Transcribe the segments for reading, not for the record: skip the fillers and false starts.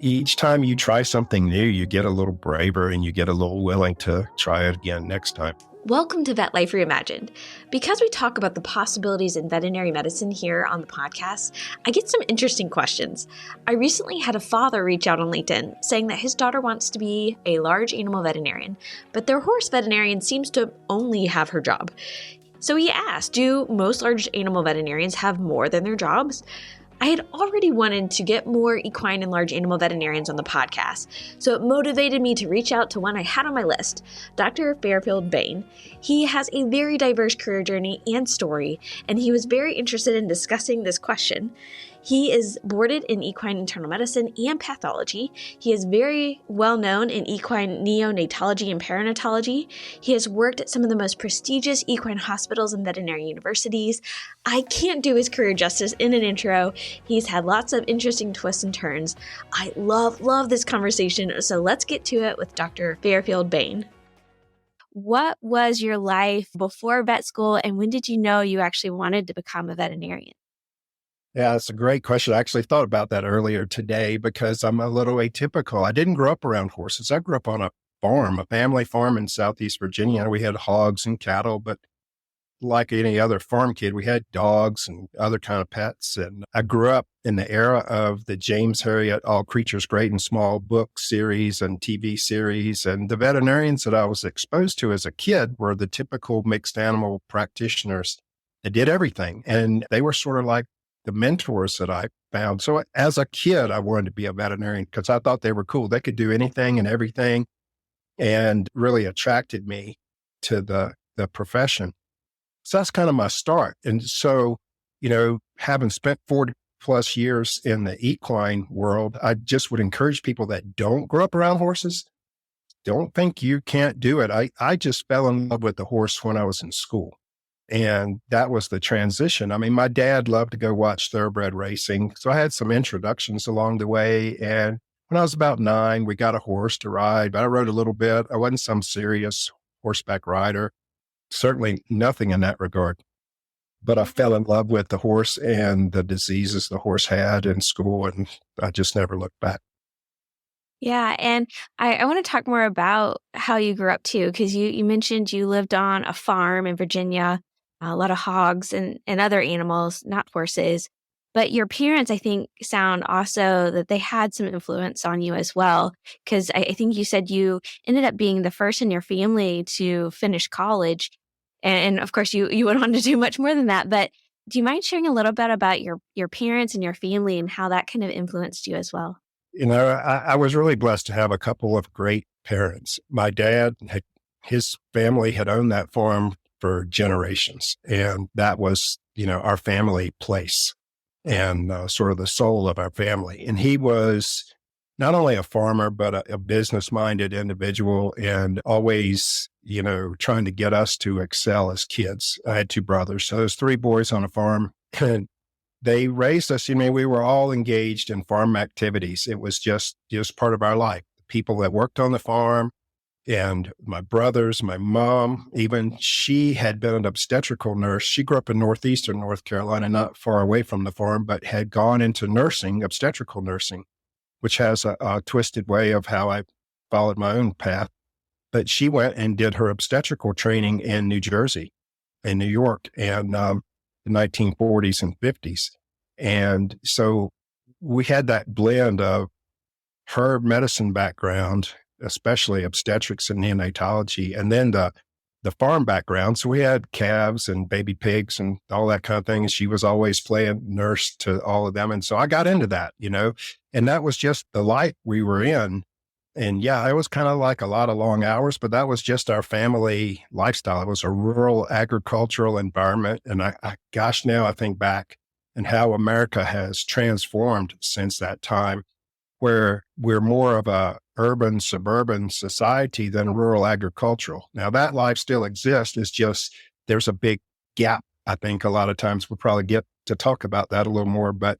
each time you try something new, you get a little braver and you get a little willing to try it again next time. Welcome to Vet Life Reimagined. Because we talk about the possibilities in veterinary medicine here on the podcast, I get some interesting questions. I recently had a father reach out on LinkedIn saying that his daughter wants to be a large animal veterinarian, but their horse veterinarian seems to only have her job. So he asked, do most large animal veterinarians have more than their jobs? I had already wanted to get more equine and large animal veterinarians on the podcast, so it motivated me to reach out to one I had on my list, Dr. Fairfield Bain. He has a very diverse career journey and story, and he was very interested in discussing this question. He is boarded in equine internal medicine and pathology. He is very well known in equine neonatology and perinatology. He has worked at some of the most prestigious equine hospitals and veterinary universities. I can't do his career justice in an intro. He's had lots of interesting twists and turns. I love this conversation, so let's get to it with Dr. Fairfield Bain. What was your life before vet school, and when did you know you actually wanted to become a veterinarian? Yeah, that's a great question. I actually thought about that earlier today because I'm a little atypical. I didn't grow up around horses. I grew up on a farm, a family farm in Southeast Virginia. We had hogs and cattle, but like any other farm kid, we had dogs and other kind of pets. And I grew up in the era of the James Herriot All Creatures Great and Small book series and TV series. And the veterinarians that I was exposed to as a kid were the typical mixed animal practitioners that did everything. And they were sort of like the mentors that I found. So as a kid, I wanted to be a veterinarian because I thought they were cool. They could do anything and everything and really attracted me to the profession. So that's kind of my start. And so, having spent 40 plus years in the equine world, I just would encourage people that don't grow up around horses, don't think you can't do it. I just fell in love with the horse when I was in school. And that was the transition. I mean, my dad loved to go watch thoroughbred racing. So I had some introductions along the way. And when I was about 9, we got a horse to ride, but I rode a little bit. I wasn't some serious horseback rider, certainly nothing in that regard. But I fell in love with the horse and the diseases the horse had in school. And I just never looked back. Yeah, and I want to talk more about how you grew up too, because you mentioned you lived on a farm in Virginia, a lot of hogs and other animals, not horses. But your parents, I think, sound also that they had some influence on you as well, because I think you said you ended up being the first in your family to finish college. And of course, you went on to do much more than that. But do you mind sharing a little bit about your parents and your family and how that kind of influenced you as well? I was really blessed to have a couple of great parents. My dad, his family had owned that farm for generations. And that was, our family place and sort of the soul of our family. And he was not only a farmer, but a business-minded individual and always, trying to get us to excel as kids. I had 2 brothers. So there's 3 boys on a farm. And they raised us, we were all engaged in farm activities. It was just part of our life. The people that worked on the farm and my brothers, my mom, even she had been an obstetrical nurse. She grew up in northeastern North Carolina, not far away from the farm, but had gone into nursing, obstetrical nursing, which has a twisted way of how I followed my own path. But she went and did her obstetrical training in New Jersey, in New York, and the 1940s and 50s. And so we had that blend of her medicine background, especially obstetrics and neonatology, and then the farm background. So we had calves and baby pigs and all that kind of thing. And she was always playing nurse to all of them. And so I got into that, and that was just the life we were in. And yeah, it was kind of like a lot of long hours, but that was just our family lifestyle. It was a rural agricultural environment. And now I think back and how America has transformed since that time, where we're more of a urban, suburban society than rural agricultural. Now that life still exists. It's just, there's a big gap. I think a lot of times we'll probably get to talk about that a little more, but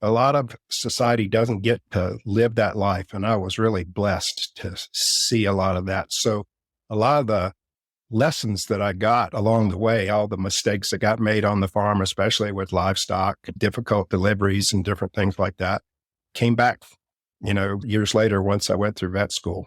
a lot of society doesn't get to live that life. And I was really blessed to see a lot of that. So a lot of the lessons that I got along the way, all the mistakes that got made on the farm, especially with livestock, difficult deliveries and different things like that, came back years later once I went through vet school.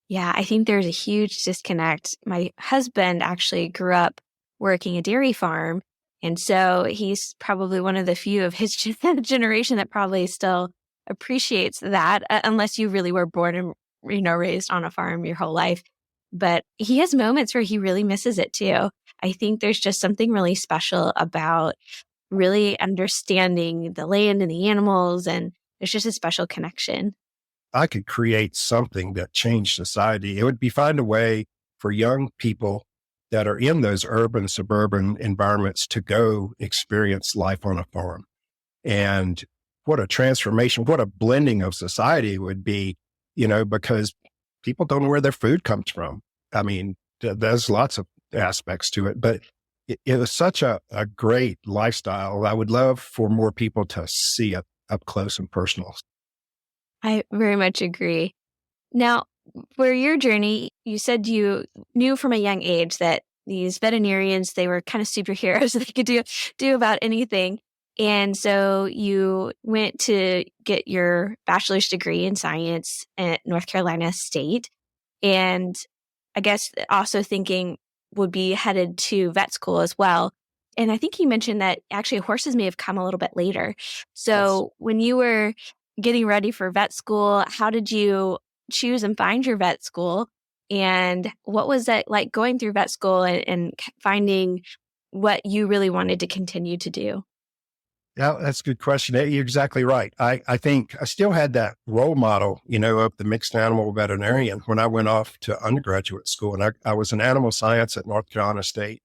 Yeah, I think there's a huge disconnect. My husband actually grew up working a dairy farm. And so he's probably one of the few of his generation that probably still appreciates that, unless you really were born and, raised on a farm your whole life. But he has moments where he really misses it too. I think there's just something really special about really understanding the land and the animals. And there's just a special connection. I could create something that changed society. It would be find a way for young people that are in those urban, suburban environments to go experience life on a farm. And what a transformation, what a blending of society it would be, because people don't know where their food comes from. I mean, there's lots of aspects to it, but it was such a great lifestyle. I would love for more people to see it up close and personal. I very much agree. Now, for your journey, you said you knew from a young age that these veterinarians, they were kind of superheroes. They could do about anything. And so you went to get your bachelor's degree in science at North Carolina State. And I guess also thinking would be headed to vet school as well. And I think you mentioned that actually horses may have come a little bit later. So when you were getting ready for vet school, how did you choose and find your vet school? And what was that like going through vet school and finding what you really wanted to continue to do? Yeah, that's a good question. You're exactly right. I think I still had that role model, of the mixed animal veterinarian when I went off to undergraduate school. And I was in animal science at North Carolina State.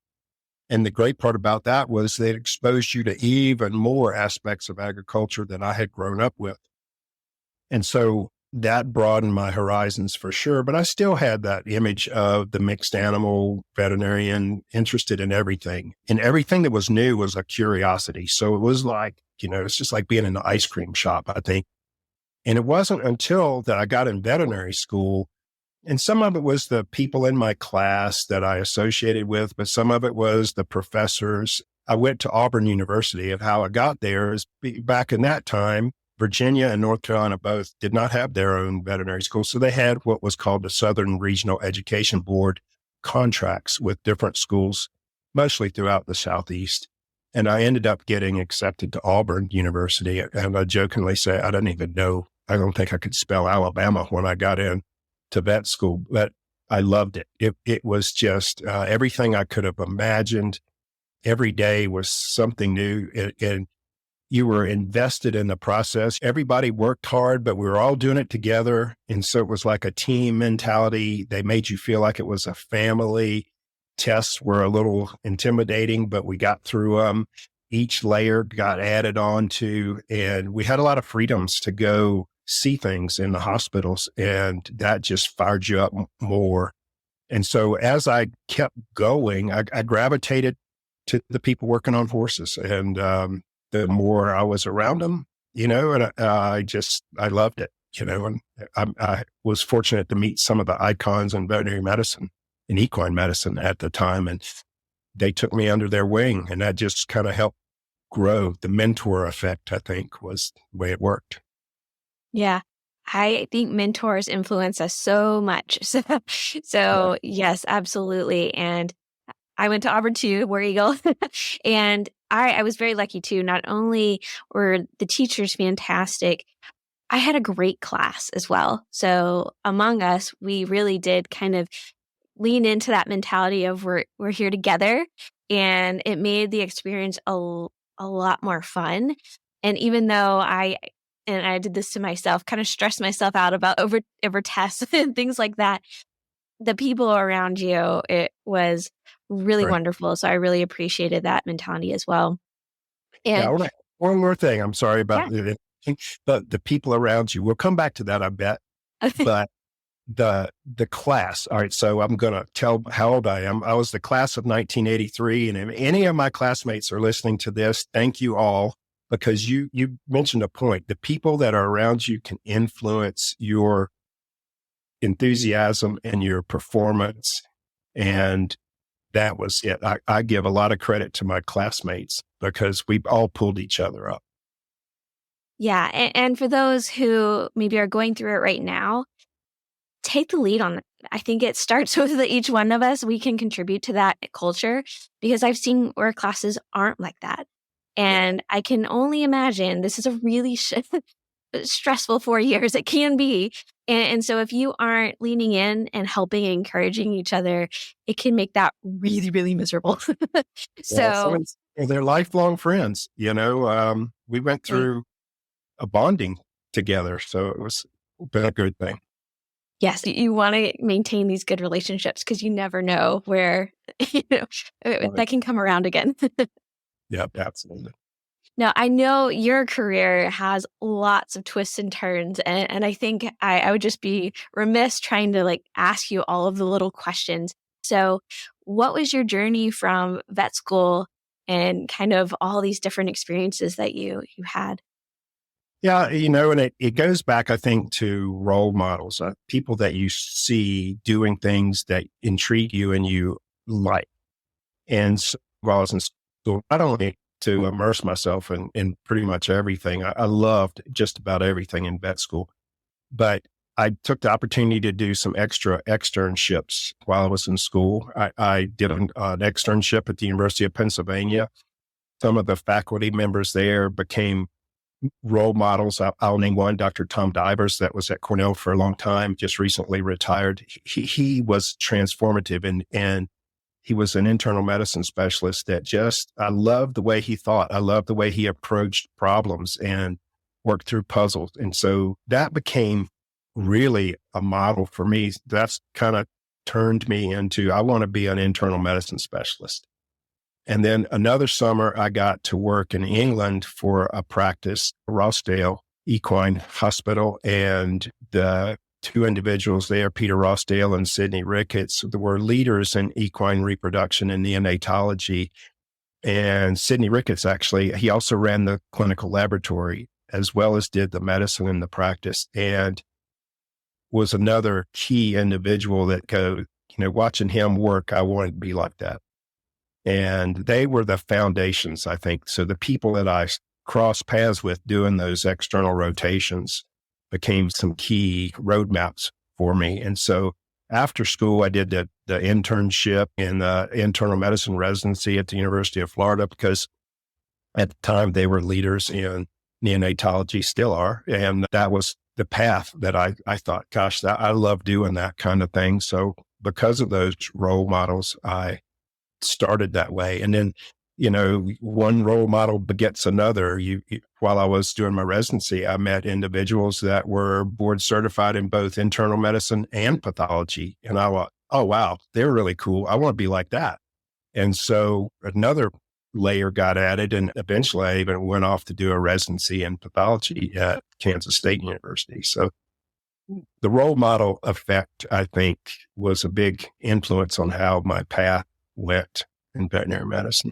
And the great part about that was they exposed you to even more aspects of agriculture than I had grown up with. And so that broadened my horizons for sure. But I still had that image of the mixed animal veterinarian interested in everything. And everything that was new was a curiosity. So it was like, it's just like being in an ice cream shop, I think. And it wasn't until that I got in veterinary school, and some of it was the people in my class that I associated with, but some of it was the professors. I went to Auburn University, and how I got there is back in that time, Virginia and North Carolina both did not have their own veterinary school. So they had what was called the Southern Regional Education Board contracts with different schools, mostly throughout the Southeast. And I ended up getting accepted to Auburn University. And I jokingly say, I don't think I could spell Alabama when I got in to vet school, but I loved it. It was just everything I could have imagined. Every day was something new. And you were invested in the process. Everybody worked hard, but we were all doing it together. And so it was like a team mentality. They made you feel like it was a family. Tests were a little intimidating, but we got through them. Each layer got added on to, and we had a lot of freedoms to go see things in the hospitals. And that just fired you up more. And so as I kept going, I gravitated to the people working on horses. And the more I was around them, and I loved it, and I was fortunate to meet some of the icons in veterinary medicine and equine medicine at the time. And they took me under their wing, and that just kind of helped grow. The mentor effect, I think, was the way it worked. Yeah. I think mentors influence us so much. So yes, absolutely. And I went to Auburn too, War Eagle. And I was very lucky too. Not only were the teachers fantastic, I had a great class as well. So among us, we really did kind of lean into that mentality of we're here together. And it made the experience a lot more fun. And even though I did this to myself, kind of stressed myself out about over tests and things like that, the people around you, it was really wonderful. So I really appreciated that mentality as well. And Yeah, one more thing. I'm sorry about the people around you. We'll come back to that, I bet. But the class. All right. So I'm going to tell how old I am. I was the class of 1983. And if any of my classmates are listening to this, thank you all, because you mentioned a point. The people that are around you can influence your enthusiasm and your performance. And that was it. I give a lot of credit to my classmates because we all pulled each other up. Yeah. And for those who maybe are going through it right now, take the lead on that. I think it starts with each one of us. We can contribute to that culture because I've seen where classes aren't like that. And I can only imagine this is a really stressful 4 years. It can be. And so if you aren't leaning in and helping and encouraging each other, it can make that really, really miserable. Yeah, So, they're lifelong friends. We went right. through a bonding together, so it was been a good thing. Yes, you want to maintain these good relationships because you never know where you know Right. that can come around again. Yep, absolutely. Now, I know your career has lots of twists and turns, and I think I would just be remiss trying to ask you all of the little questions. So, what was your journey from vet school and kind of all these different experiences that you had? Yeah, and it goes back, I think, to role models, people that you see doing things that intrigue you and you like. And so, while I was in school, not only to immerse myself in pretty much everything, I loved just about everything in vet school, but I took the opportunity to do some extra externships while I was in school. I did an externship at the University of Pennsylvania. Some of the faculty members there became role models. I'll name one, Dr. Tom Divers, that was at Cornell for a long time, just recently retired. He was transformative and he was an internal medicine specialist that I loved the way he thought. I loved the way he approached problems and worked through puzzles. And so that became really a model for me. That's kind of turned me into, I want to be an internal medicine specialist. And then another summer, I got to work in England for a practice, Rossdale Equine Hospital. And the two individuals there, Peter Rossdale and Sidney Ricketts, were leaders in equine reproduction and neonatology. And Sidney Ricketts, actually, he also ran the clinical laboratory as well as did the medicine and the practice, and was another key individual that watching him work, I wanted to be like that. And they were the foundations, I think. So the people that I crossed paths with doing those external rotations became some key roadmaps for me. And so after school, I did the internship in the internal medicine residency at the University of Florida, because at the time they were leaders in neonatology, still are. And that was the path that I thought, gosh, I love doing that kind of thing. So because of those role models, I started that way. And then, one role model begets another. While I was doing my residency, I met individuals that were board certified in both internal medicine and pathology. And I thought, oh, wow, they're really cool. I want to be like that. And so another layer got added. And eventually I even went off to do a residency in pathology at Kansas State University. So the role model effect, I think, was a big influence on how my path went in veterinary medicine.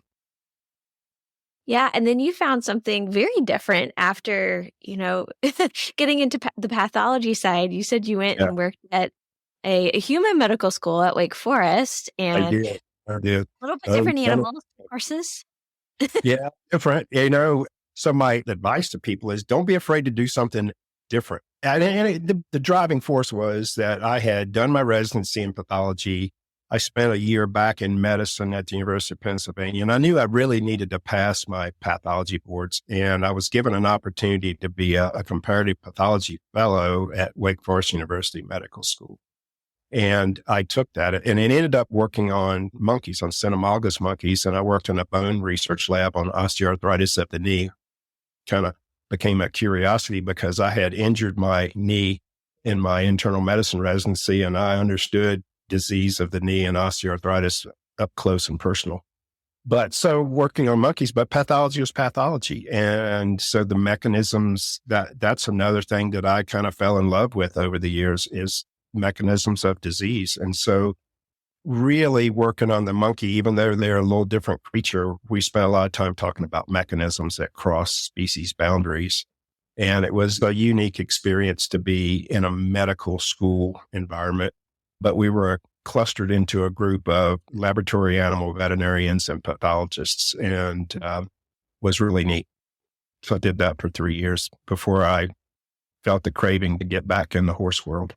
Yeah, and then you found something very different after, getting into the pathology side. You said you went Yeah, and worked at a human medical school at Wake Forest I and did. I did. a little bit different Kind of, animals, horses. yeah, different. So my advice to people is don't be afraid to do something different. The driving force was that I had done my residency in pathology. I spent a year back in medicine at the University of Pennsylvania, and I knew I really needed to pass my pathology boards. And I was given an opportunity to be a comparative pathology fellow at Wake Forest University Medical School. And I took that, and it ended up working on monkeys, on cynomolgus monkeys. And I worked in a bone research lab on osteoarthritis of the knee. Kind of became a curiosity because I had injured my knee in my internal medicine residency, and I understood disease of the knee and osteoarthritis up close and personal. But so working on monkeys, but pathology was pathology. And so the mechanisms, that's another thing that I kind of fell in love with over the years, is mechanisms of disease. And so really working on the monkey, even though they're a little different creature, we spent a lot of time talking about mechanisms that cross species boundaries. And it was a unique experience to be in a medical school environment, but we were clustered into a group of laboratory animal veterinarians and pathologists, and was really neat. So I did that for 3 years before I felt the craving to get back in the horse world.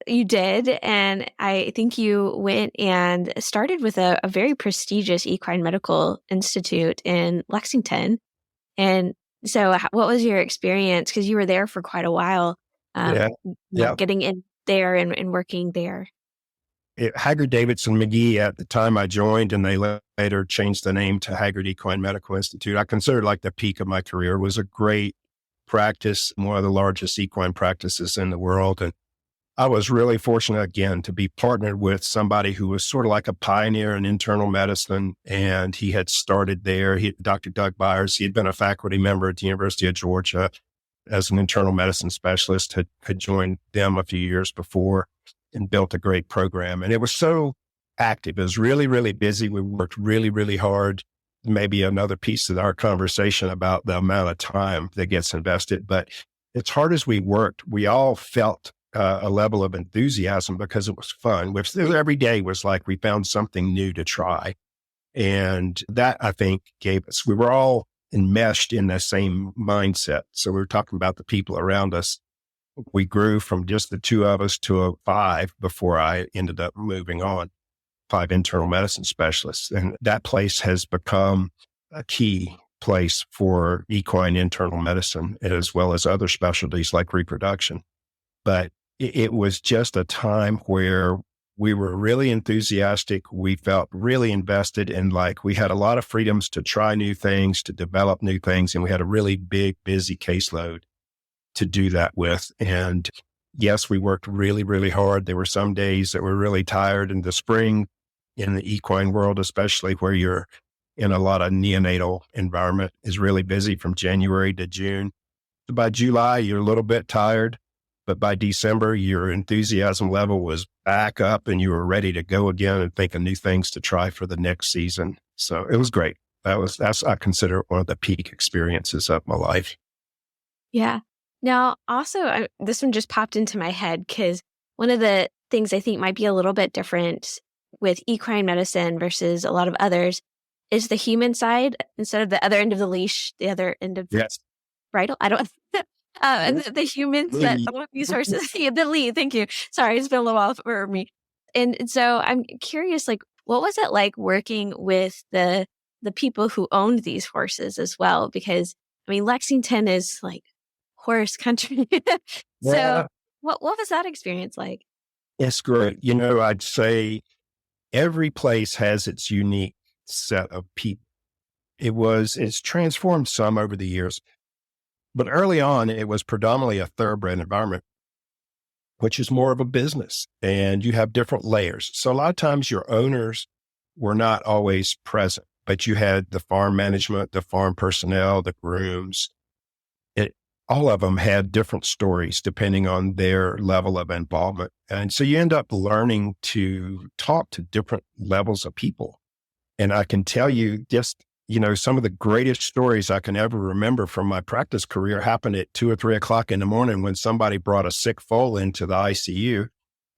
You did. And I think you went and started with a very prestigious equine medical institute in Lexington. And so what was your experience? Because you were there for quite a while, Yeah. Yeah. getting in there and working there. Hagyard Davidson McGee at the time I joined, and they later changed the name to Hagyard Equine Medical Institute. I considered like the peak of my career. It was a great practice, one of the largest equine practices in the world. And I was really fortunate again to be partnered with somebody who was sort of like a pioneer in internal medicine. And he had started there. Dr. Doug Byers, he had been a faculty member at the University of Georgia as an internal medicine specialist, had joined them a few years before and built a great program. And it was so active. It was really, really busy. We worked really, really hard. Maybe another piece of our conversation about the amount of time that gets invested. But as hard as we worked, we all felt a level of enthusiasm because it was fun. Every day was like we found something new to try. And that, I think, we were all enmeshed in the same mindset. So we were talking about the people around us. We grew from just the two of us to 5 before I ended up moving on, 5 internal medicine specialists. And that place has become a key place for equine internal medicine, as well as other specialties like reproduction. But it was just a time where we were really enthusiastic. We felt really invested, and like we had a lot of freedoms to try new things, to develop new things. And we had a really big, busy caseload to do that with. And yes, we worked really, really hard. There were some days that were really tired in the spring in the equine world, especially where you're in a lot of neonatal environment, is really busy from January to June. By July, you're a little bit tired. But by December, your enthusiasm level was back up and you were ready to go again and think of new things to try for the next season. So it was great. That's I consider one of the peak experiences of my life. Yeah. Now, also, this one just popped into my head because one of the things I think might be a little bit different with equine medicine versus a lot of others is the human side instead of the other end of the leash, the other end of the bridle. I don't. The humans that these horses, the lead. Thank you. Sorry, it's been a little while for me. And so I'm curious, like, what was it like working with the people who owned these horses as well? Because I mean, Lexington is like horse country. So what was that experience like? It's great. I'd say every place has its unique set of people. It's transformed some over the years. But early on, it was predominantly a thoroughbred environment, which is more of a business, and you have different layers. So a lot of times your owners were not always present, but you had the farm management, the farm personnel, the grooms. All of them had different stories depending on their level of involvement. And so you end up learning to talk to different levels of people. And I can tell you just some of the greatest stories I can ever remember from my practice career happened at 2 or 3 o'clock in the morning when somebody brought a sick foal into the ICU,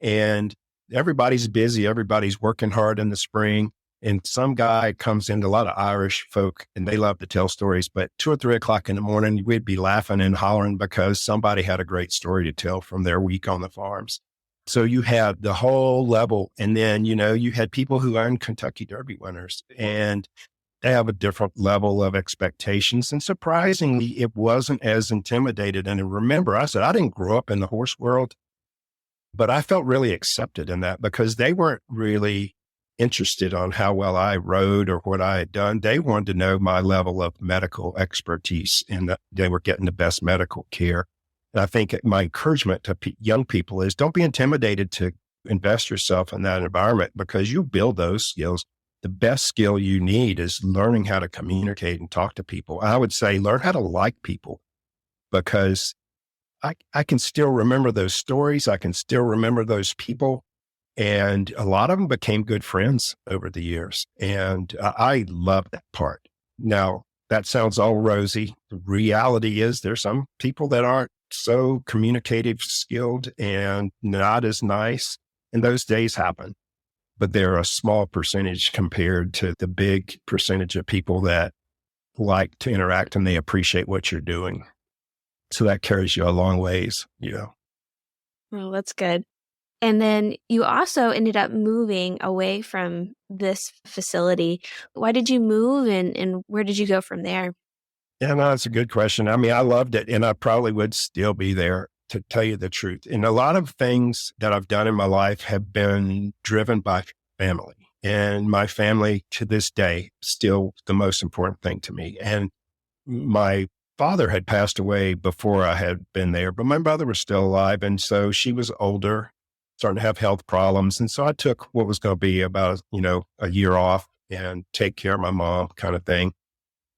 and everybody's busy. Everybody's working hard in the spring. And some guy comes in, a lot of Irish folk, and they love to tell stories, but 2 or 3 o'clock in the morning, we'd be laughing and hollering because somebody had a great story to tell from their week on the farms. So you had the whole level. And then, you had people who owned Kentucky Derby winners, and they have a different level of expectations. And surprisingly, it wasn't as intimidated. And remember, I said, I didn't grow up in the horse world, but I felt really accepted in that because they weren't really interested on how well I rode or what I had done. They wanted to know my level of medical expertise and that they were getting the best medical care. And I think my encouragement to young people is don't be intimidated to invest yourself in that environment because you build those skills. The best skill you need is learning how to communicate and talk to people. I would say learn how to like people because I can still remember those stories. I can still remember those people. And a lot of them became good friends over the years. And I love that part. Now, that sounds all rosy. The reality is there's some people that aren't so communicative skilled and not as nice. And those days happen. But they're a small percentage compared to the big percentage of people that like to interact and they appreciate what you're doing. So that carries you a long ways, you know. Well, that's good. And then you also ended up moving away from this facility. Why did you move and where did you go from there? Yeah, no, that's a good question. I mean, I loved it and I probably would still be there to tell you the truth. And a lot of things that I've done in my life have been driven by family. And my family to this day, still the most important thing to me. And my father had passed away before I had been there, but my mother was still alive. And so she was older, starting to have health problems. And so I took what was going to be about, a year off and take care of my mom kind of thing.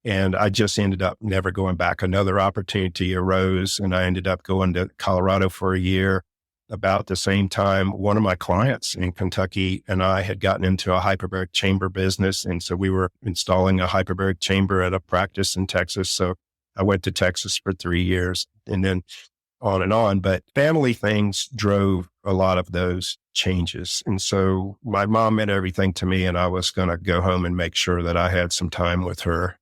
And I just ended up never going back. Another opportunity arose and I ended up going to Colorado for a year. About the same time, one of my clients in Kentucky and I had gotten into a hyperbaric chamber business. And so we were installing a hyperbaric chamber at a practice in Texas. So I went to Texas for 3 years and then on and on. But family things drove a lot of those changes. And so my mom meant everything to me and I was going to go home and make sure that I had some time with her.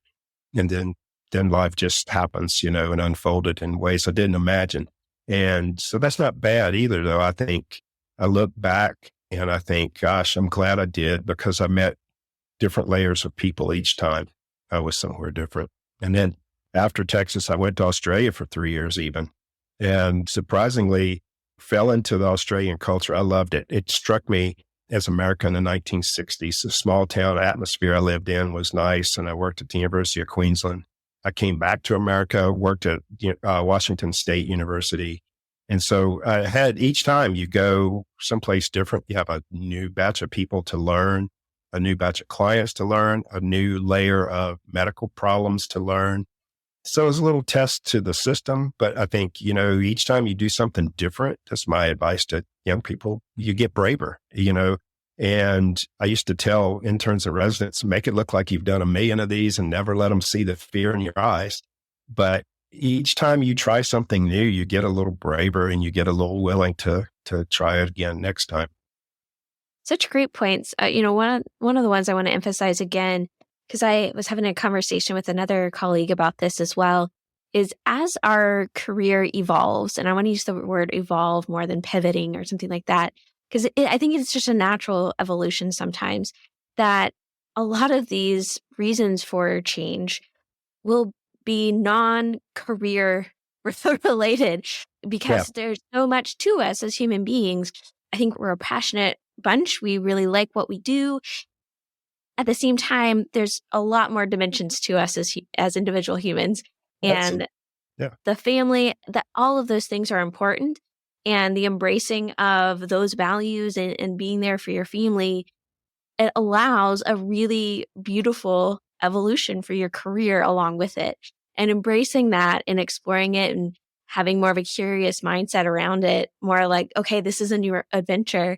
And then life just happens, and unfolded in ways I didn't imagine. And so that's not bad either, though. I think I look back and I think, gosh, I'm glad I did because I met different layers of people each time I was somewhere different. And then after Texas, I went to Australia for 3 years even. And surprisingly, fell into the Australian culture. I loved it. It struck me as American in the 1960s. The small town atmosphere I lived in was nice. And I worked at the University of Queensland. I came back to America, worked at Washington State University. And so I had each time you go someplace different, you have a new batch of people to learn, a new batch of clients to learn, a new layer of medical problems to learn. So it was a little test to the system, but I think, each time you do something different, that's my advice to young people, you get braver, And I used to tell interns and residents, make it look like you've done 1,000,000 of these and never let them see the fear in your eyes. But each time you try something new, you get a little braver and you get a little willing to try it again next time. Such great points. One of the ones I want to emphasize again, because I was having a conversation with another colleague about this as well, is as our career evolves, and I want to use the word evolve more than pivoting or something like that, because I think it's just a natural evolution sometimes that a lot of these reasons for change will be non-career related because there's so much to us as human beings. I think we're a passionate bunch. We really like what we do. At the same time, there's a lot more dimensions to us as individual humans. And the family, that all of those things are important. And the embracing of those values and being there for your family, it allows a really beautiful evolution for your career along with it. And embracing that and exploring it and having more of a curious mindset around it, more like, okay, this is a new adventure.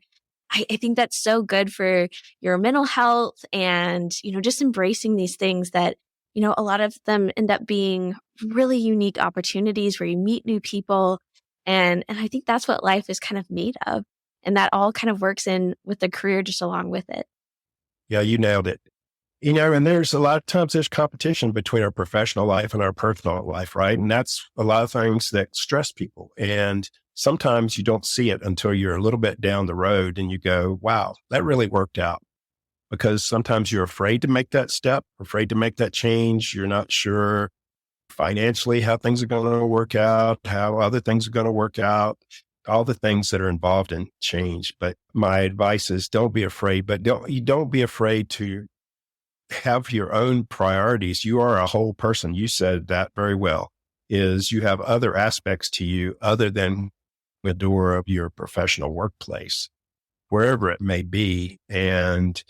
I think that's so good for your mental health and, just embracing these things that, a lot of them end up being really unique opportunities where you meet new people. And I think that's what life is kind of made of. And that all kind of works in with the career just along with it. Yeah, you nailed it. And there's a lot of times there's competition between our professional life and our personal life, right? And that's a lot of things that stress people. And sometimes you don't see it until you're a little bit down the road and you go, wow, that really worked out. Because sometimes you're afraid to make that step, afraid to make that change. You're not sure financially how things are going to work out, how other things are going to work out, all the things that are involved in change. But my advice is don't be afraid, but don't be afraid to have your own priorities. You are a whole person. You said that very well, is you have other aspects to you other than the door of your professional workplace, wherever it may be. And,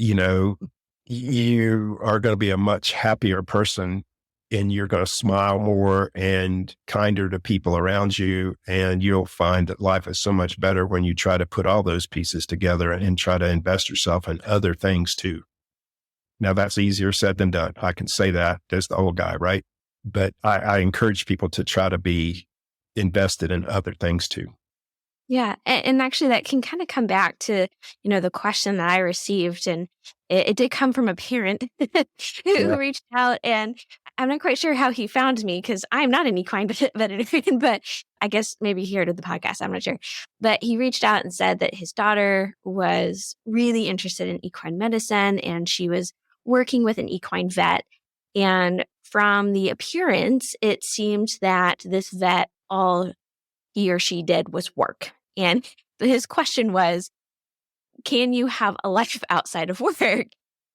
you are going to be a much happier person and you're going to smile more and kinder to people around you. And you'll find that life is so much better when you try to put all those pieces together and try to invest yourself in other things too. Now that's easier said than done. I can say that as the old guy, right? But I encourage people to try to be invested in other things too. Yeah. And actually that can kind of come back to, the question that I received. And it did come from a parent Yeah. who reached out, and I'm not quite sure how he found me because I'm not an equine veterinarian, but I guess maybe he heard of the podcast. I'm not sure. But he reached out and said that his daughter was really interested in equine medicine and she was working with an equine vet. And from the appearance, it seemed that this vet, all he or she did was work. And his question was, can you have a life outside of work?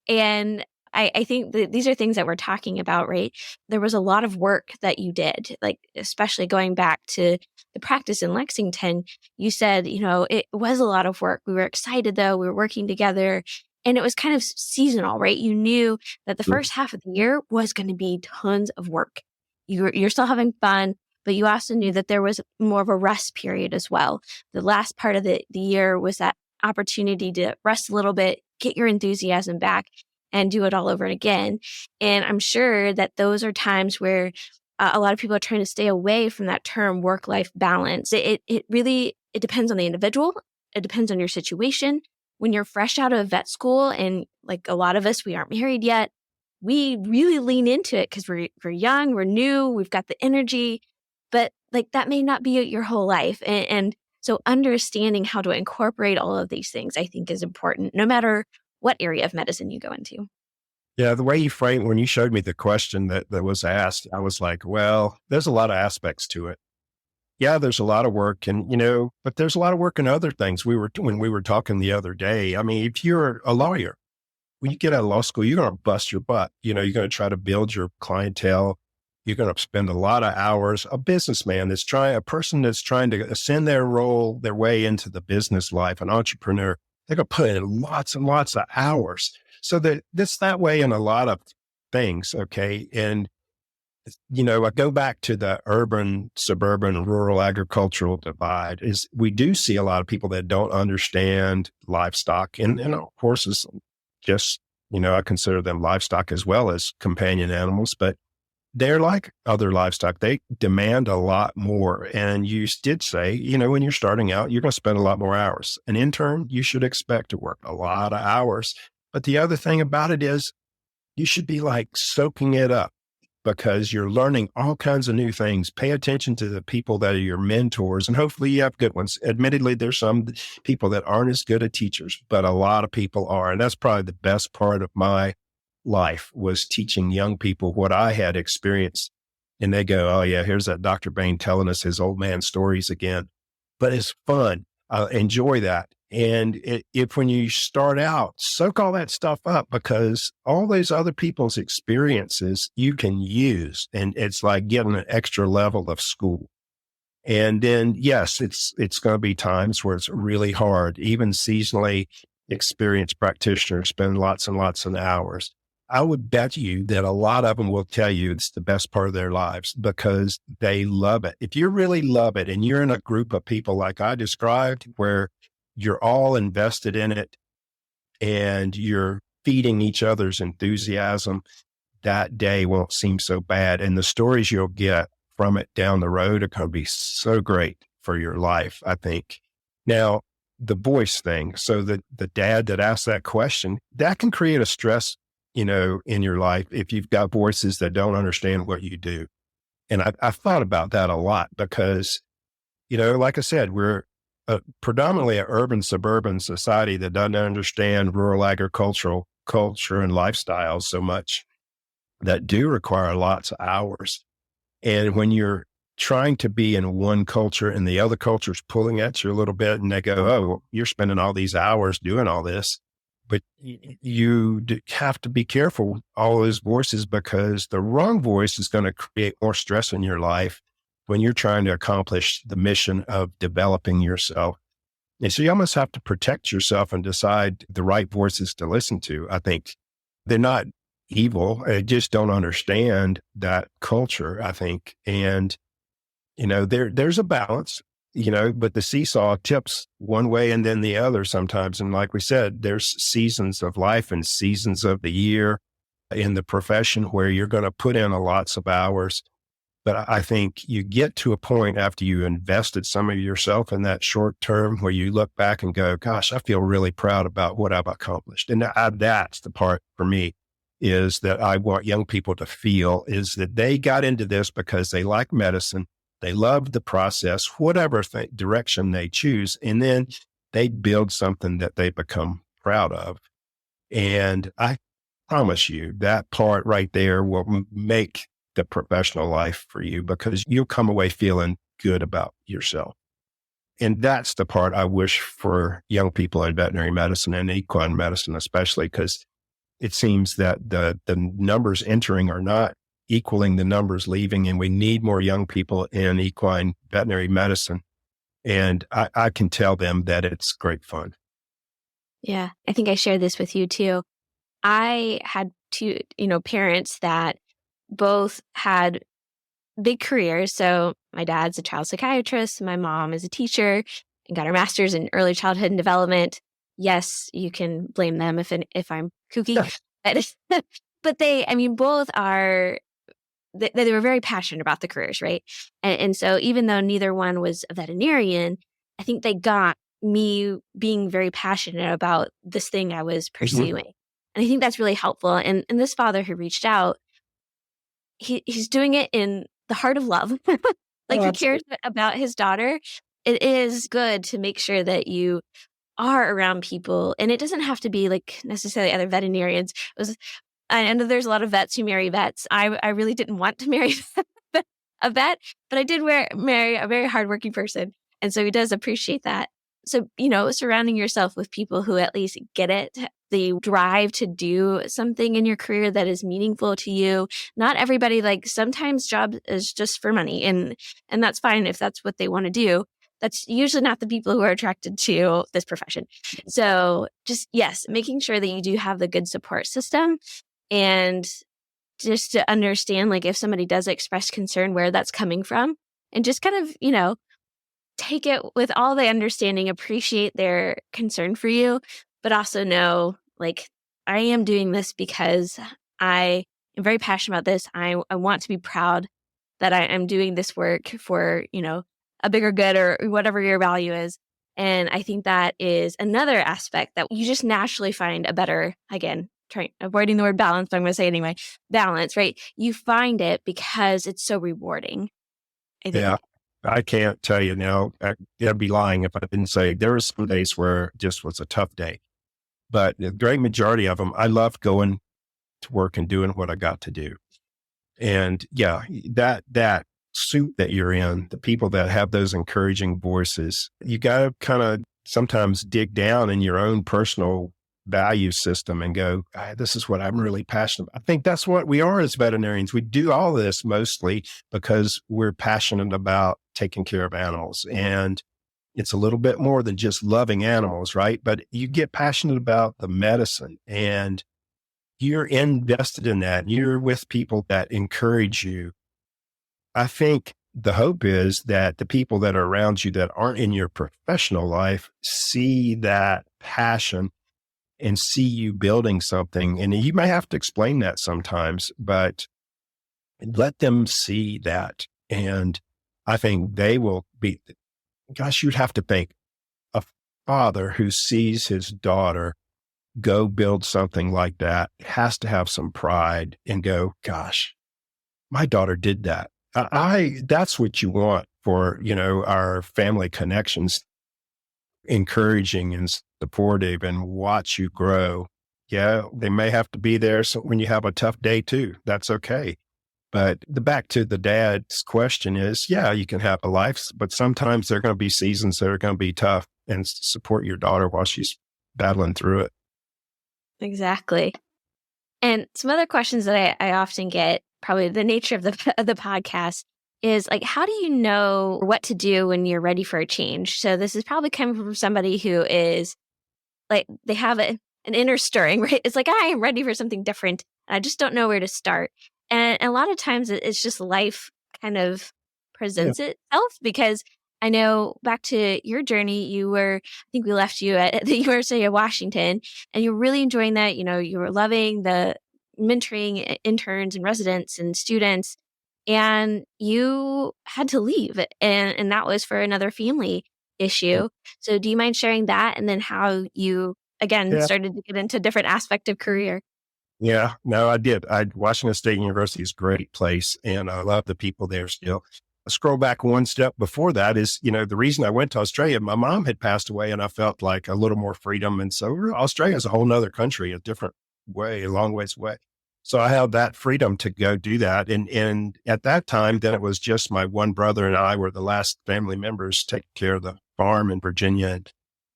And I think that these are things that we're talking about, right? There was a lot of work that you did, like especially going back to the practice in Lexington. You said, it was a lot of work. We were excited though. We were working together and it was kind of seasonal, right? You knew that the first half of the year was going to be tons of work. You're still having fun, but you also knew that there was more of a rest period as well. The last part of the year was that opportunity to rest a little bit, get your enthusiasm back, and do it all over again. And I'm sure that those are times where a lot of people are trying to stay away from that term work-life balance. It really depends on the individual. It depends on your situation. When you're fresh out of vet school, and like a lot of us, we aren't married yet, we really lean into it because we're young, we're new, we've got the energy. But like that may not be your whole life. And so understanding how to incorporate all of these things, I think, is important, no matter what area of medicine you go into. Yeah, the way you framed when you showed me the question that was asked, I was like, well, there's a lot of aspects to it. Yeah, there's a lot of work and, but there's a lot of work in other things. When we were talking the other day, I mean, if you're a lawyer, when you get out of law school, you're going to bust your butt. You're going to try to build your clientele. You're going to spend a lot of hours. A businessman a person that's trying to ascend their way into the business life, an entrepreneur, they're going to put in lots and lots of hours. So that way in a lot of things. Okay. And, I go back to the urban, suburban, rural agricultural divide is we do see a lot of people that don't understand livestock and horses just, I consider them livestock as well as companion animals, but they're like other livestock. They demand a lot more. And you did say, when you're starting out, you're going to spend a lot more hours. An intern, you should expect to work a lot of hours. But the other thing about it is you should be like soaking it up because you're learning all kinds of new things. Pay attention to the people that are your mentors, and hopefully you have good ones. Admittedly, there's some people that aren't as good at teachers, but a lot of people are. And that's probably the best part of my life was teaching young people what I had experienced. And they go, oh yeah, here's that Dr. Bain telling us his old man stories again. But it's fun. I enjoy that. And if when you start out, soak all that stuff up because all those other people's experiences you can use. And it's like getting an extra level of school. And then, yes, it's going to be times where it's really hard. Even seasonally experienced practitioners spend lots and lots of hours. I would bet you that a lot of them will tell you it's the best part of their lives because they love it. If you really love it and you're in a group of people like I described, where you're all invested in it and you're feeding each other's enthusiasm, that day won't seem so bad. And the stories you'll get from it down the road are going to be so great for your life, I think. Now, the voice thing. So the dad that asked that question, that can create a stress, in your life if you've got voices that don't understand what you do. And I thought about that a lot because, like I said, we're predominantly an urban suburban society that doesn't understand rural agricultural culture and lifestyles so much that do require lots of hours. And when you're trying to be in one culture and the other culture's pulling at you a little bit and they go, oh, you're spending all these hours doing all this. But you have to be careful with all those voices because the wrong voice is going to create more stress in your life when you're trying to accomplish the mission of developing yourself. And so you almost have to protect yourself and decide the right voices to listen to. I think they're not evil. They just don't understand that culture, I think. And, there's a balance. But the seesaw tips one way and then the other sometimes. And like we said, there's seasons of life and seasons of the year in the profession where you're going to put in lots of hours. But I think you get to a point after you invested some of yourself in that short term where you look back and go, gosh, I feel really proud about what I've accomplished. And that's the part for me is that I want young people to feel is that they got into this because they like medicine. They love the process, whatever direction they choose. And then they build something that they become proud of. And I promise you that part right there will make the professional life for you because you'll come away feeling good about yourself. And that's the part I wish for young people in veterinary medicine and equine medicine, especially because it seems that the numbers entering are not equaling the numbers leaving, and we need more young people in equine veterinary medicine. And I can tell them that it's great fun. Yeah, I think I shared this with you too. I had two, parents that both had big careers. So my dad's a child psychiatrist. My mom is a teacher and got her master's in early childhood and development. Yes, you can blame them if I'm kooky. But they, both are, they were very passionate about the careers, right? And so even though neither one was a veterinarian, I think they got me being very passionate about this thing I was pursuing. And I think that's really helpful. And this father who reached out, he's doing it in the heart of love. He cares about his daughter. It is good to make sure that you are around people, and it doesn't have to be like necessarily other veterinarians. I know there's a lot of vets who marry vets. I really didn't want to marry a vet, but I did marry a very hardworking person. And so he does appreciate that. So, surrounding yourself with people who at least get it, the drive to do something in your career that is meaningful to you. Not everybody, sometimes job is just for money, and that's fine if that's what they want to do. That's usually not the people who are attracted to this profession. So just, yes, making sure that you do have the good support system, and just to understand, if somebody does express concern, where that's coming from, and just kind of, take it with all the understanding, appreciate their concern for you, but also know, I am doing this because I am very passionate about this. I want to be proud that I am doing this work for, a bigger good or whatever your value is. And I think that is another aspect that you just naturally find a better, again, avoiding the word balance, but I'm going to say it anyway, balance, right? You find it because it's so rewarding. I think. Yeah. I can't tell you now. I'd be lying if I didn't say there were some days where it just was a tough day. But the great majority of them, I loved going to work and doing what I got to do. And yeah, that suit that you're in, the people that have those encouraging voices, you got to kind of sometimes dig down in your own personal value system and go, this is what I'm really passionate about. I think that's what we are as veterinarians. We do all this mostly because we're passionate about taking care of animals. And it's a little bit more than just loving animals, right? But you get passionate about the medicine and you're invested in that. You're with people that encourage you. I think the hope is that the people that are around you that aren't in your professional life see that passion and see you building something. And you may have to explain that sometimes, but let them see that. And I think they will be, gosh, you'd have to think a father who sees his daughter go build something like that has to have some pride and go, gosh, my daughter did that. That's what you want for, our family connections, encouraging and supportive and watch you grow. Yeah, they may have to be there when you have a tough day too. That's okay. But back to the dad's question is, yeah, you can have a life, but sometimes there are going to be seasons that are going to be tough, and support your daughter while she's battling through it. Exactly. And some other questions that I often get, probably the nature of the podcast, is how do you know what to do when you're ready for a change? So this is probably coming from somebody who is they have an inner stirring, right? It's I am ready for something different. I just don't know where to start. And a lot of times it's just life kind of presents itself, because I know back to your journey, I think we left you at the University of Washington, and you're really enjoying that. You were loving the mentoring interns and residents and students. and you had to leave, and that was for another family issue. So do you mind sharing that, and then how you, again, Yeah. started to get into a different aspect of career? Yeah, no, I did. Washington State University is a great place, and I love the people there still. I scroll back one step before that is, the reason I went to Australia, my mom had passed away and I felt like a little more freedom. And so Australia is a whole nother country, a different way, a long ways away. So I had that freedom to go do that. And at that time, then it was just my one brother and I were the last family members taking care of the farm in Virginia. And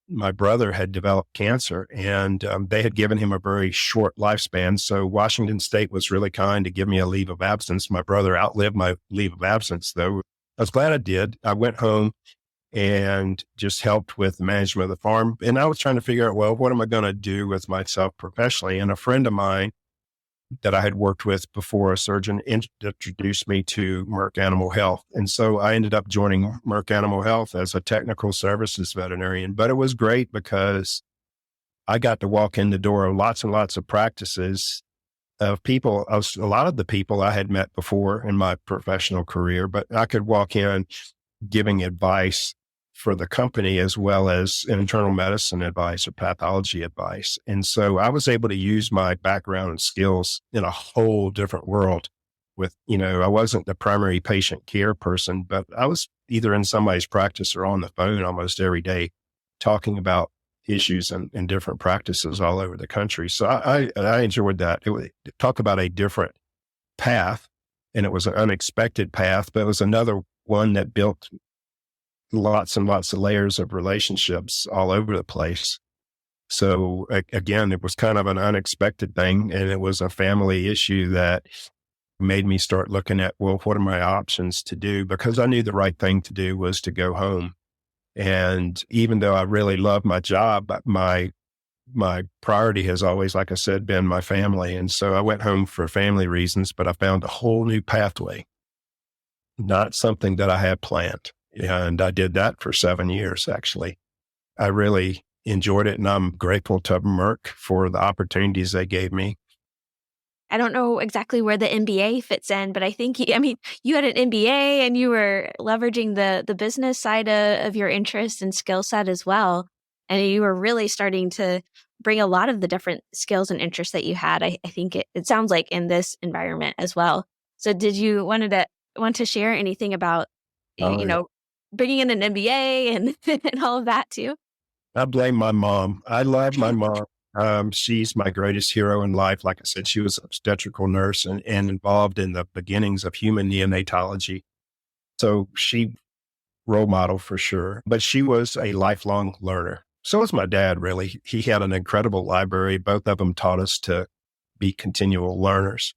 my brother had developed cancer, and they had given him a very short lifespan. So Washington State was really kind to give me a leave of absence. My brother outlived my leave of absence, though. I was glad I did. I went home and just helped with the management of the farm. And I was trying to figure out, well, what am I going to do with myself professionally? And a friend of mine that I had worked with before, a surgeon, introduced me to Merck Animal Health. And so I ended up joining Merck Animal Health as a technical services veterinarian. But it was great because I got to walk in the door of lots and lots of practices of people, a lot of the people I had met before in my professional career, but I could walk in giving advice for the company as well as internal medicine advice or pathology advice. And so I was able to use my background and skills in a whole different world with, I wasn't the primary patient care person, but I was either in somebody's practice or on the phone almost every day talking about issues and different practices all over the country. So I enjoyed that. Talk about a different path, and it was an unexpected path, but it was another one that built lots and lots of layers of relationships all over the place. So again, it was kind of an unexpected thing, and it was a family issue that made me start looking at, well, what are my options to do? Because I knew the right thing to do was to go home. And even though I really love my job, my priority has always, like I said, been my family. And so I went home for family reasons, but I found a whole new pathway, not something that I had planned. And I did that for 7 years, actually. I really enjoyed it, and I'm grateful to Merck for the opportunities they gave me. I don't know exactly where the MBA fits in, but I think, you had an MBA and you were leveraging the business side of your interest and skill set as well. And you were really starting to bring a lot of the different skills and interests that you had. I think it sounds like in this environment as well. So did you want to share anything about, Oh, yeah. bringing in an MBA and, and all of that too? I blame my mom. I love my mom. She's my greatest hero in life. Like I said, she was an obstetrical nurse and involved in the beginnings of human neonatology. So she role model for sure, but she was a lifelong learner. So was my dad, really. He had an incredible library. Both of them taught us to be continual learners,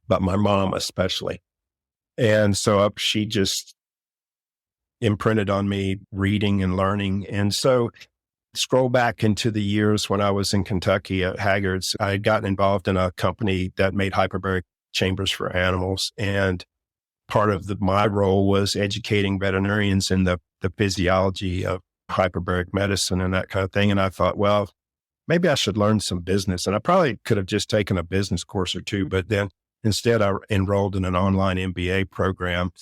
but my mom especially. And so she just imprinted on me reading and learning. And so scroll back into the years when I was in Kentucky at Hagyard's, I had gotten involved in a company that made hyperbaric chambers for animals. And part of my role was educating veterinarians in the physiology of hyperbaric medicine and that kind of thing. And I thought, well, maybe I should learn some business. And I probably could have just taken a business course or two, but then instead I enrolled in an online MBA program.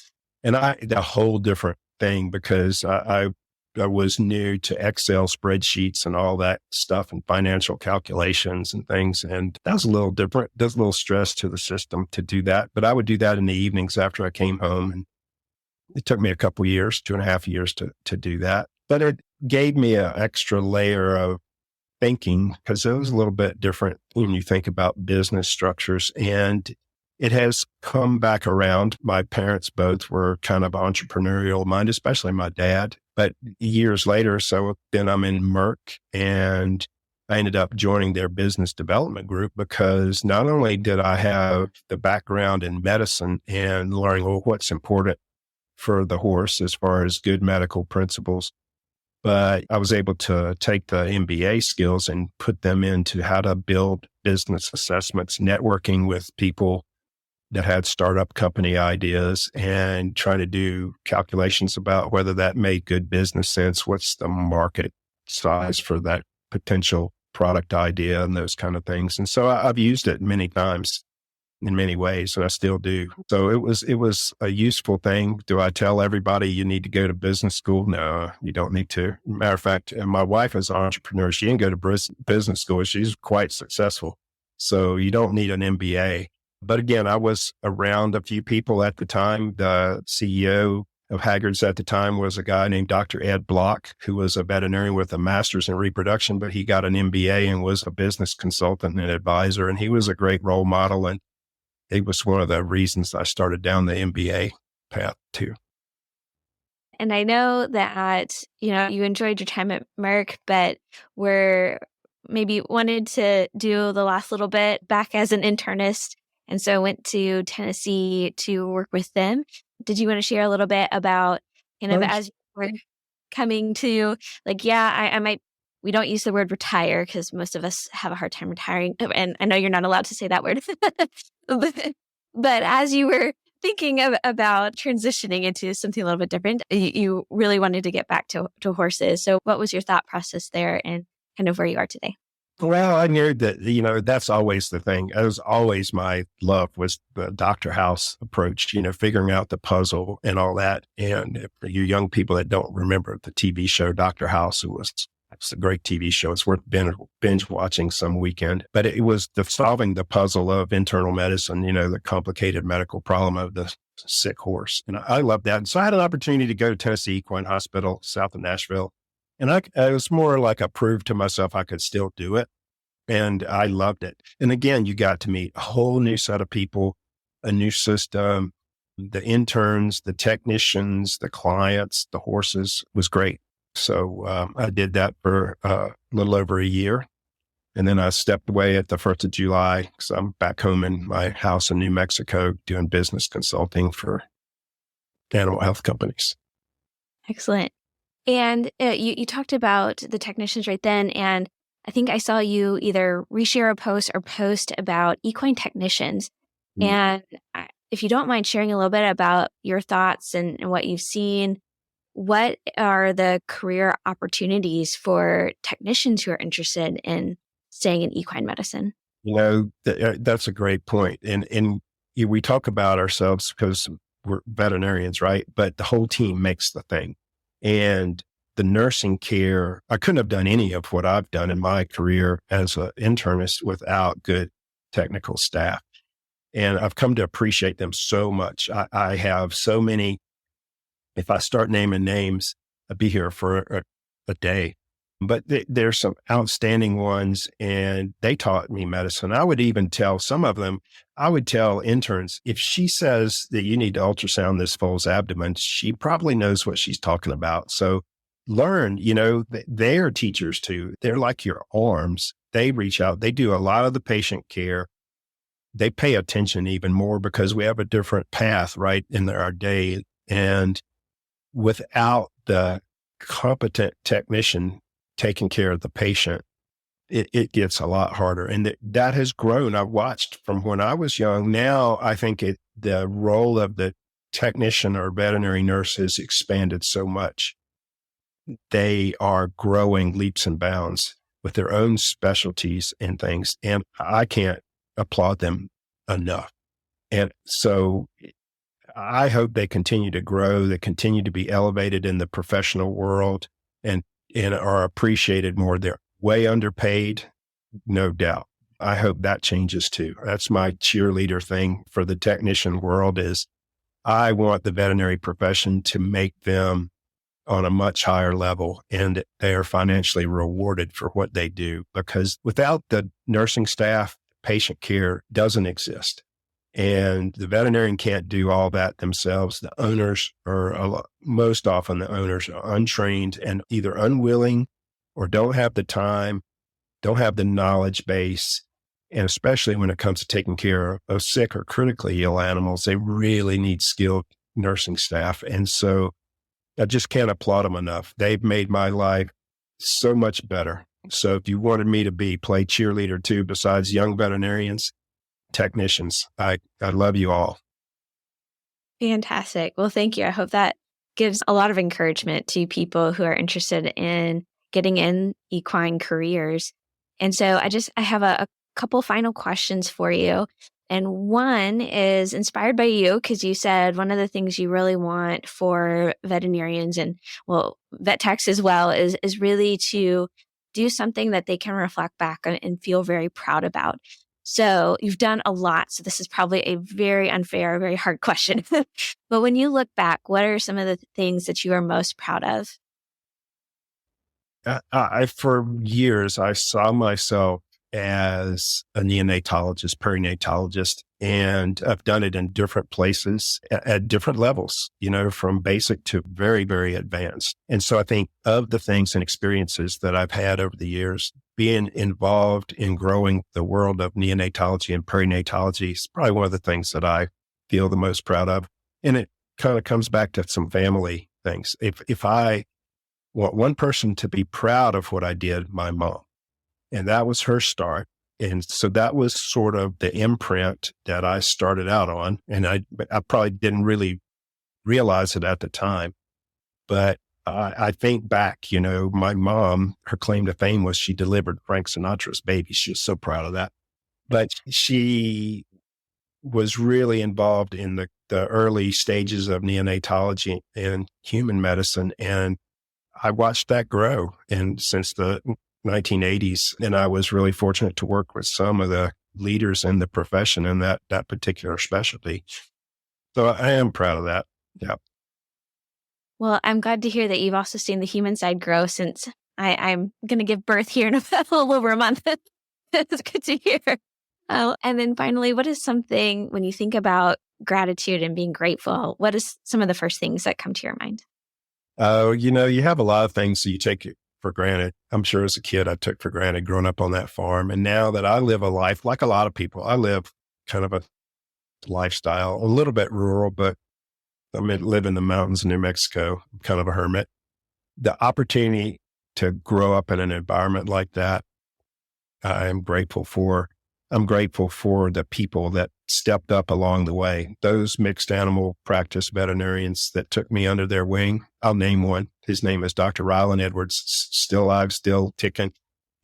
And a whole different thing because I was new to Excel spreadsheets and all that stuff and financial calculations and things. And that was a little different. There's a little stress to the system to do that. But I would do that in the evenings after I came home. And it took me a couple years, 2.5 years to do that. But it gave me an extra layer of thinking because it was a little bit different when you think about business structures. And it has come back around. My parents both were kind of entrepreneurial minded, especially my dad. But years later, so then I'm in Merck, and I ended up joining their business development group because not only did I have the background in medicine and learning what's important for the horse as far as good medical principles, but I was able to take the MBA skills and put them into how to build business assessments, networking with people that had startup company ideas and trying to do calculations about whether that made good business sense. What's the market size for that potential product idea and those kind of things. And so I've used it many times in many ways, and I still do. So it was a useful thing. Do I tell everybody you need to go to business school? No, you don't need to. Matter of fact, my wife is an entrepreneur. She didn't go to business school. She's quite successful. So you don't need an MBA. But again, I was around a few people at the time. The CEO of Hagyard's at the time was a guy named Dr. Ed Block, who was a veterinarian with a master's in reproduction, but he got an MBA and was a business consultant and advisor. And he was a great role model. And it was one of the reasons I started down the MBA path too. And I know that, you enjoyed your time at Merck, but were maybe wanted to do the last little bit back as an internist. And so went to Tennessee to work with them. Did you want to share a little bit about, as you were coming to I might, we don't use the word retire because most of us have a hard time retiring. And I know you're not allowed to say that word. but as you were thinking about transitioning into something a little bit different, you really wanted to get back to horses. So what was your thought process there and kind of where you are today? Well, I knew that, that's always the thing. It was always my love was the Dr. House approach, figuring out the puzzle and all that. And for you young people that don't remember the TV show, Dr. House, it's a great TV show. It's worth binge watching some weekend. But it was solving the puzzle of internal medicine, the complicated medical problem of the sick horse. And I loved that. And so I had an opportunity to go to Tennessee Equine Hospital, south of Nashville. And it was more like I proved to myself I could still do it. And I loved it. And again, you got to meet a whole new set of people, a new system, the interns, the technicians, the clients, the horses was great. So I did that for a little over a year. And then I stepped away at the 1st of July because I'm back home in my house in New Mexico doing business consulting for animal health companies. Excellent. And you talked about the technicians right then. And I think I saw you either reshare a post or post about equine technicians. Mm-hmm. And if you don't mind sharing a little bit about your thoughts and what you've seen, what are the career opportunities for technicians who are interested in staying in equine medicine? That's a great point. And we talk about ourselves because we're veterinarians, right? But the whole team makes the thing. And the nursing care, I couldn't have done any of what I've done in my career as an internist without good technical staff. And I've come to appreciate them so much. I have so many. If I start naming names, I'd be here for a day. But there's some outstanding ones, and they taught me medicine. I would even tell some of them, I would tell interns, if she says that you need to ultrasound this foal's abdomen, she probably knows what she's talking about. So learn, they're teachers too. They're like your arms. They reach out. They do a lot of the patient care. They pay attention even more because we have a different path, right, in our day. And without the competent technician taking care of the patient, it gets a lot harder. And that has grown. I've watched from when I was young. Now I think the role of the technician or veterinary nurse has expanded so much. They are growing leaps and bounds with their own specialties and things. And I can't applaud them enough. And so I hope they continue to grow, they continue to be elevated in the professional world and are appreciated more. They're way underpaid, no doubt. I hope that changes too. That's my cheerleader thing for the technician world is I want the veterinary profession to make them on a much higher level and they are financially rewarded for what they do because without the nursing staff, patient care doesn't exist. And the veterinarian can't do all that themselves. The owners most often the owners are untrained and either unwilling or don't have the time, don't have the knowledge base. And especially when it comes to taking care of sick or critically ill animals, they really need skilled nursing staff. And so I just can't applaud them enough. They've made my life so much better. So if you wanted me to play cheerleader too, besides young veterinarians, technicians, I love you all. Fantastic. Well, thank you. I hope that gives a lot of encouragement to people who are interested in getting in equine careers. And so I have a couple final questions for you. And one is inspired by you because you said one of the things you really want for veterinarians and, well, vet techs as well is really to do something that they can reflect back on and feel very proud about. So you've done a lot. So this is probably a very unfair, very hard question. But when you look back, what are some of the things that you are most proud of? For years, I saw myself as a neonatologist, perinatologist, and I've done it in different places at different levels, from basic to very, very advanced. And so I think of the things and experiences that I've had over the years, being involved in growing the world of neonatology and perinatology is probably one of the things that I feel the most proud of. And it kind of comes back to some family things. If I want one person to be proud of what I did, my mom. And that was her start. And so that was sort of the imprint that I started out on. And I probably didn't really realize it at the time. But I think back, my mom, her claim to fame was she delivered Frank Sinatra's baby. She was so proud of that. But she was really involved in the early stages of neonatology and human medicine. And I watched that grow and since the 1980s, and I was really fortunate to work with some of the leaders in the profession in that particular specialty. So I am proud of that. Yeah. Well, I'm glad to hear that you've also seen the human side grow since I'm going to give birth here in a little over a month. It's good to hear. And then finally, what is something when you think about gratitude and being grateful, what is some of the first things that come to your mind? Oh, you have a lot of things that you take for granted. I'm sure as a kid, I took for granted growing up on that farm. And now that I live a life like a lot of people, I live kind of a lifestyle, a little bit rural, but I live in the mountains in New Mexico. I'm kind of a hermit. The opportunity to grow up in an environment like that, I'm grateful for. I'm grateful for the people that stepped up along the way. Those mixed animal practice veterinarians that took me under their wing. I'll name one. His name is Dr. Rylan Edwards, still alive, still ticking.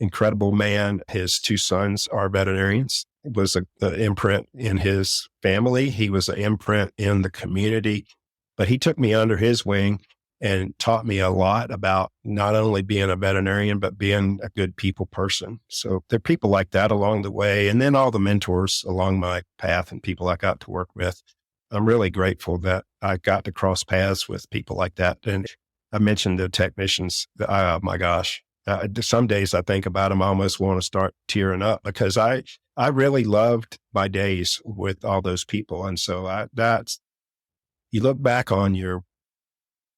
Incredible man. His two sons are veterinarians. It was an imprint in his family. He was an imprint in the community, but he took me under his wing and taught me a lot about not only being a veterinarian, but being a good people person. So there are people like that along the way. And then all the mentors along my path and people I got to work with. I'm really grateful that I got to cross paths with people like that. And I mentioned the technicians. Oh my gosh. Some days I think about them, I almost want to start tearing up because I really loved my days with all those people. And so you look back on your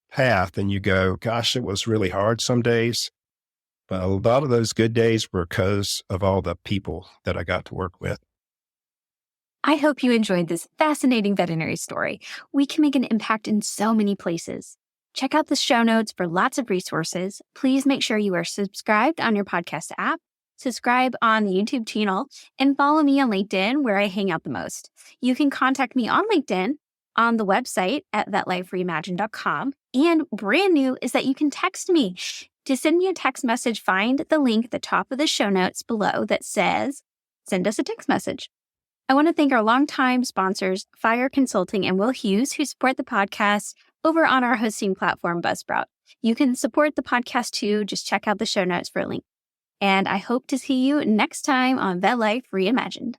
path and you go, gosh, it was really hard some days. But a lot of those good days were because of all the people that I got to work with. I hope you enjoyed this fascinating veterinary story. We can make an impact in so many places. Check out the show notes for lots of resources. Please make sure you are subscribed on your podcast app, subscribe on the YouTube channel, and follow me on LinkedIn where I hang out the most. You can contact me on LinkedIn, on the website at vetlifereimagined.com. And brand new is that you can text me. To send me a text message, find the link at the top of the show notes below that says, send us a text message. I want to thank our longtime sponsors, Fire Consulting and Will Hughes, who support the podcast over on our hosting platform, Buzzsprout. You can support the podcast too. Just check out the show notes for a link. And I hope to see you next time on Vet Life Reimagined.